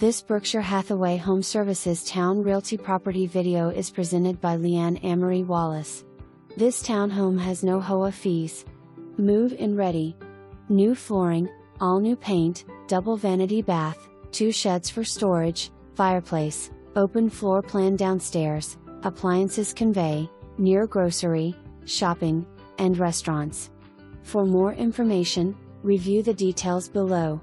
This Berkshire Hathaway Home Services Towne Realty property video is presented by leann.amory Wallace. This townhome has no HOA fees. Move-in ready. New flooring, all new paint, double vanity bath, 2 sheds for storage, fireplace, open floor plan downstairs, appliances convey, near grocery, shopping, and restaurants. For more information, review the details below.